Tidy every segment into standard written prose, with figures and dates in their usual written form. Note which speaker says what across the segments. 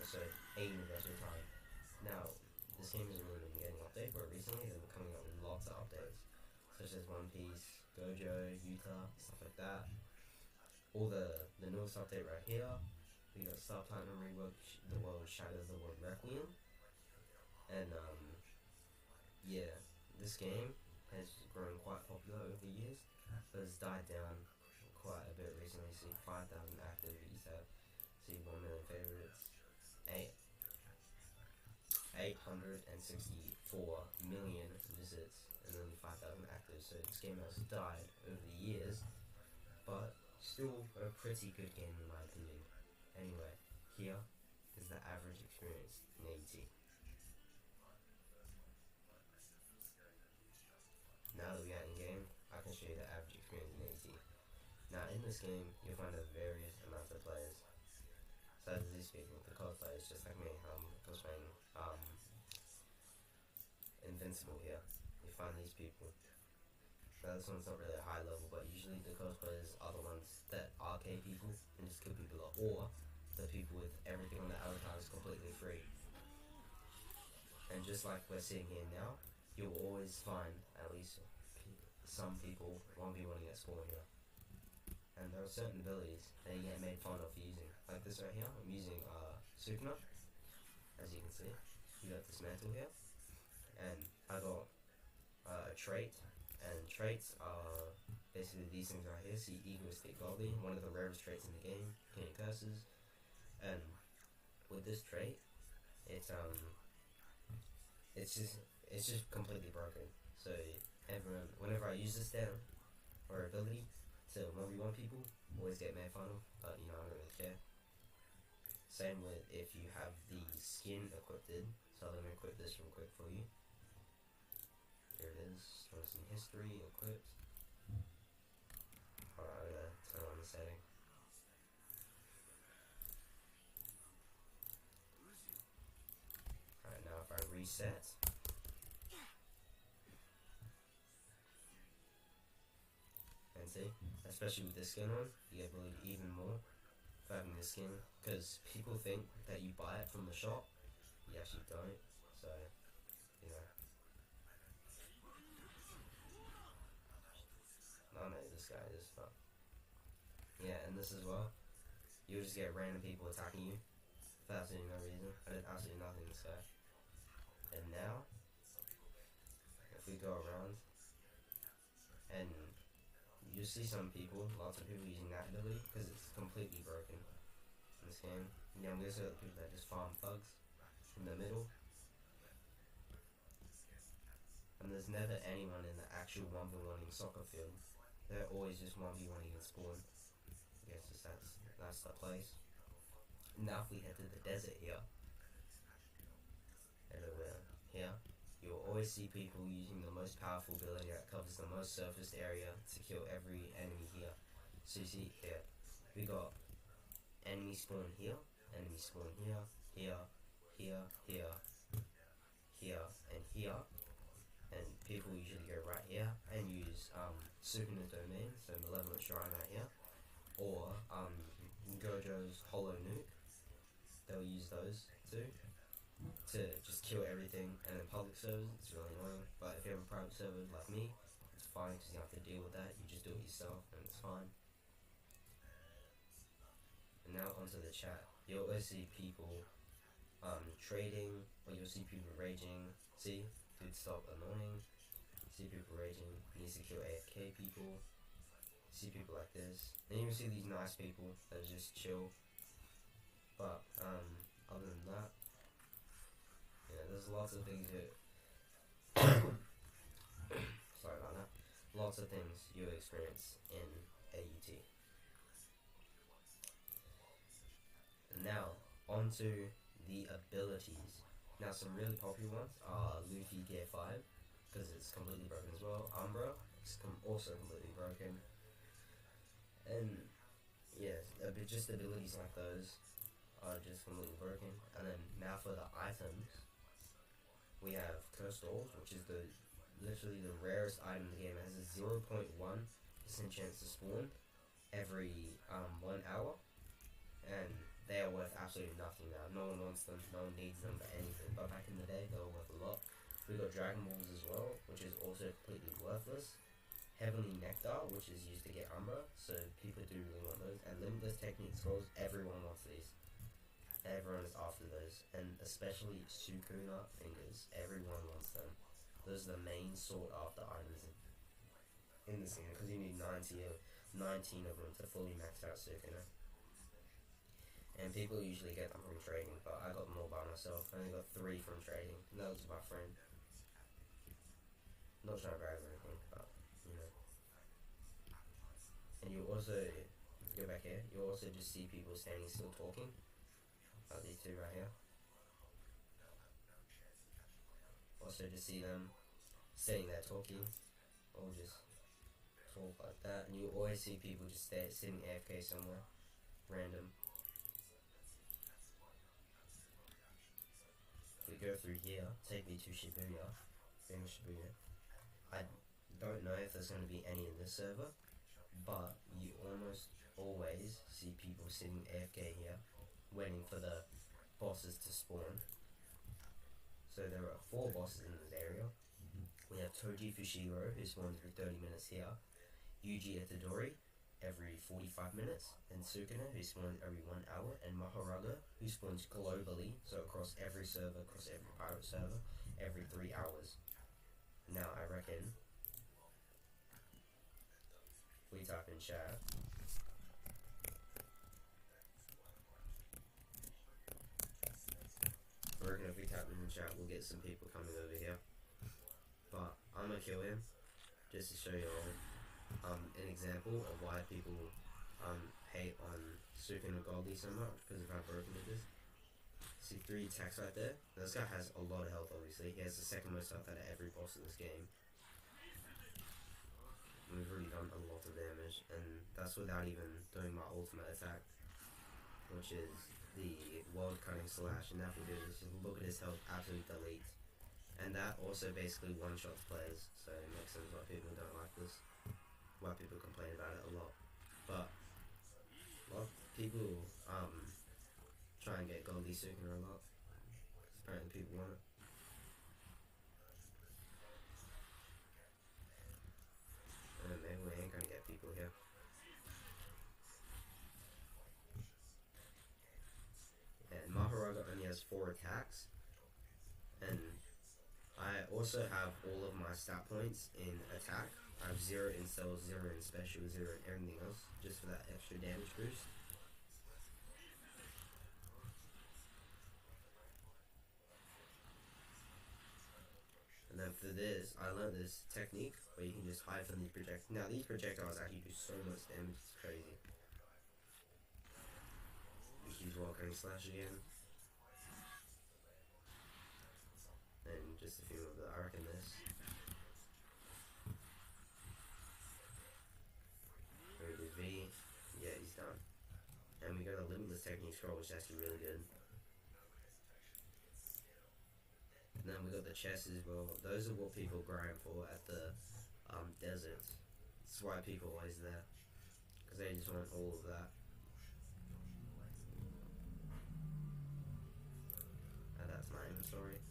Speaker 1: episode 8 anniversary time. Now, this game hasn't really been getting updated, but recently they've been coming up with lots of updates, such as One Piece, Gojo, Utah, stuff like that. All the newest update right here. We got Subtitle Rework, The World Shadow, The World Requiem, and yeah, this game has grown quite popular over the years, but has died down quite a bit recently. See 5,000 active ESAT, see 1 million favorites, 864 million visits, and only 5,000 active. So this game has died over the years, but still a pretty good game in my opinion. Anyway, here is the average experience in AET. Now that we are in game, I can show you the average experience in AET. Now in this game, you'll find a various amounts of players. So as these people, the cosplayers, just like me, cosplaying Invincible here. You find these people. Now this one's not really a high level, but usually the cosplayers are the ones that arcade people and just kill people, or the people with everything on the avatar is completely free. And just like we're seeing here now, you'll always find at least some people 1v1ing at spawn here. And there are certain abilities that you get made fun of using. Like this right here, I'm using Supernova, as you can see. You got this mantle here, and I got a trait, and traits are basically these things right here. See, Egoistic Godly, one of the rarest traits in the game, Killing Curses. And with this trait, it's just completely broken. So everyone, whenever I use this down or ability to 1v1 people, always get made fun of, but you know, I don't really care. Same with if you have the skin equipped. So let me equip this real quick for you. Here it is. Shows some history equipped. Alright, I'm gonna turn on the setting. Alright, now if I reset, and see, especially with this skin on, you get bullied even more for having this skin, because people think that you buy it from the shop. You actually don't, so, you know. I know this guy is, but yeah, and this as well. You'll just get random people attacking you for absolutely no reason. I did absolutely nothing this guy. And now, if we go around, and you see some people, lots of people using that ability, because it's completely broken in this game. Yeah, there's other people that just farm thugs in the middle. And there's never anyone in the actual 1v1ing soccer field. They're always just 1v1ing in spawn. I guess that's the place. Now if we head to the desert here, everywhere here, you'll always see people using the most powerful ability that covers the most surface area to kill every enemy here. So you see here, we got enemy spawn here, enemy spawn here, here, here, here, here, and here. And people usually go right here and use Supernova Domain, so Malevolent Shrine right here, or Gojo's Hollow Nuke. They'll use those too to just kill everything. And in public servers, it's really annoying. But if you have a private server like me, it's fine because you don't have to deal with that. You just do it yourself, and it's fine. And now onto the chat. You'll always see people trading, or you'll see people raging. See, dude, stop annoying. See people raging. Needs to kill AFK people. See people like this. Then you see these nice people that just chill. But other than that, yeah, there's lots of things here. Sorry about that. Lots of things you experience in AUT. And now onto the abilities. Now some really popular ones are Luffy Gear 5, because it's completely broken as well. Umbra, it's also completely broken. And yeah, just abilities like those are just completely broken. And then now for the items, we have Cursed Ores, which is literally the rarest item in the game. It has a 0.1% chance to spawn every 1 hour, and they are worth absolutely nothing now. No one wants them, no one needs them for anything. But back in the day, they were worth a lot. We got Dragon Balls as well, which is also completely worthless. Heavenly Nectar, which is used to get Umbra, so people do really want those. And Limitless Technique Scrolls, everyone wants these. Everyone is after those, and especially Sukuna Fingers, everyone wants them. Those are the main sought after items in the scene, because you need 19 of them to fully max out Sukuna. And people usually get them from trading, but I got them all by myself. I only got 3 from trading, and that was my friend. Not trying to brag or anything, but, you know. And you also, go back here, you also just see people standing still talking. Like these two right here. Also just see them sitting there talking, or just talk like that. And you always see people just sitting AFK somewhere, random. We go through here, take me to Shibuya, famous Shibuya. I don't know if there's going to be any in this server, but you almost always see people sitting AFK here, waiting for the bosses to spawn. So there are 4 bosses in this area. We have Toji Fushiguro, who spawns every 30 minutes here, Yuji Itadori every 45 minutes, and Sukuna, who spawns every 1 hour, and Mahoraga, who spawns globally, so across every server, across every pirate server, every 3 hours. Now I reckon, if we type in chat, if we tap in the chat, we'll get some people coming over here. But I'm gonna kill him just to show you all an example of why people hate on Sukuna Goldie so much, because of how broken it is. See 3 attacks right there? This guy has a lot of health, obviously. He has the second most health out of every boss in this game. And we've already done a lot of damage, and that's without even doing my ultimate attack, which is the world cutting slash. And that will do is just look at his health, absolute delete. And that also basically one-shots players, so it makes sense why people don't like this, why people complain about it a lot. But a lot of people try and get Goldie Sukuna a lot, because apparently people want it. And maybe we ain't gonna get people here. And Mahoraga only has 4 attacks, and I also have all of my stat points in attack. I have 0 in cells, 0 in special, 0 in everything else, just for that extra damage boost. And then for this, I learned this technique where you can just hide from these projectiles. Now these projectiles actually do so much damage, it's crazy. We use Walking Slash again. And just a few of the, I reckon this. We do V, yeah, he's done. And we got a Limitless Technique Scroll, which is actually really good. And then we got the chests as well. Those are what people grind for at the deserts. That's why people are always there, because they just want all of that. And that's my inventory.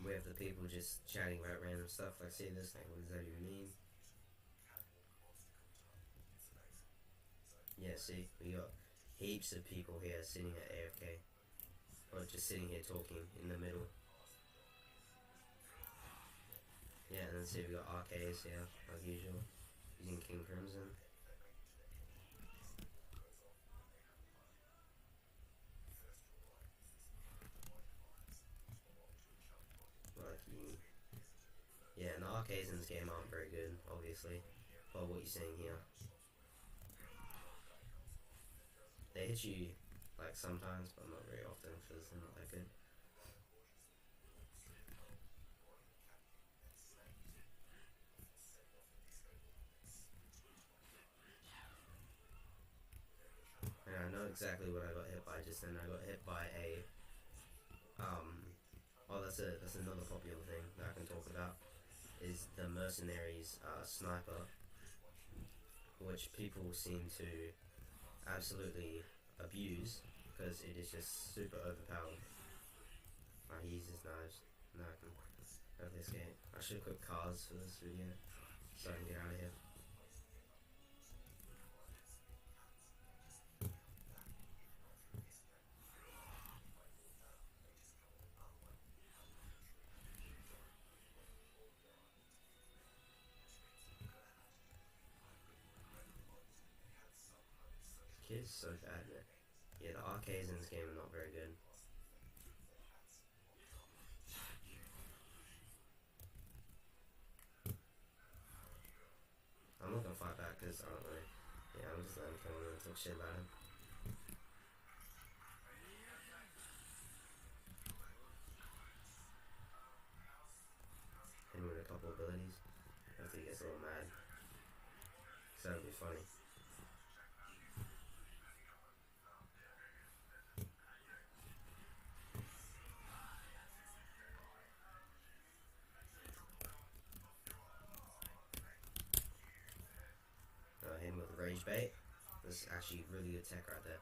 Speaker 1: We have the people just chatting about random stuff, like, see this thing, what does that even mean? Yeah, see, we got heaps of people here sitting at AFK, or just sitting here talking in the middle. Yeah, and then see we got RKs here, like usual, using King Crimson. Yeah, and the arcades in this game aren't very good, obviously, but what you're seeing here. They hit you, like, sometimes, but not very often, because they're not that good. And I know exactly what I got hit by just then. I got hit by a, oh, that's another popular thing that I can talk about. is the Mercenaries Sniper, which people seem to absolutely abuse because it is just super overpowered. He uses knives. No, I can have this game. I should have put cars for this video so I can get out of here. Kid's so bad, man. Yeah, the arcades in this game are not very good. I'm not gonna fight back because I don't know. Yeah, I'm just letting him kill him and talk shit about him. Hit him with a couple abilities. Hopefully he gets a little mad. So that'll be funny. Hit him with rage bait. That's actually really good tech right there.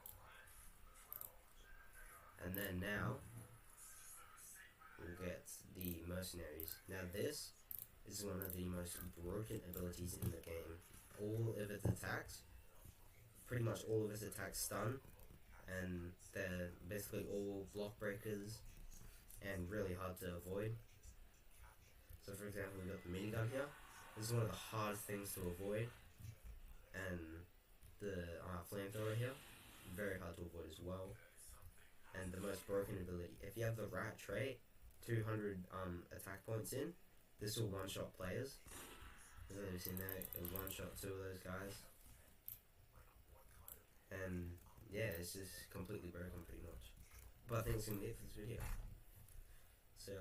Speaker 1: And then now we'll get the Mercenaries. Now this is one of the most broken abilities in the game. All of its attacks, pretty much all of its attacks stun, and they're basically all block breakers and really hard to avoid. So for example, we've got the minigun here. This is one of the hardest things to avoid. And the flamethrower here, very hard to avoid as well. And the most broken ability, if you have the right trait, 200 attack points in, this will one-shot players. As you've seen there, it one-shot 2 of those guys. And yeah, it's just completely broken pretty much. But I think it's going to be it for this video. So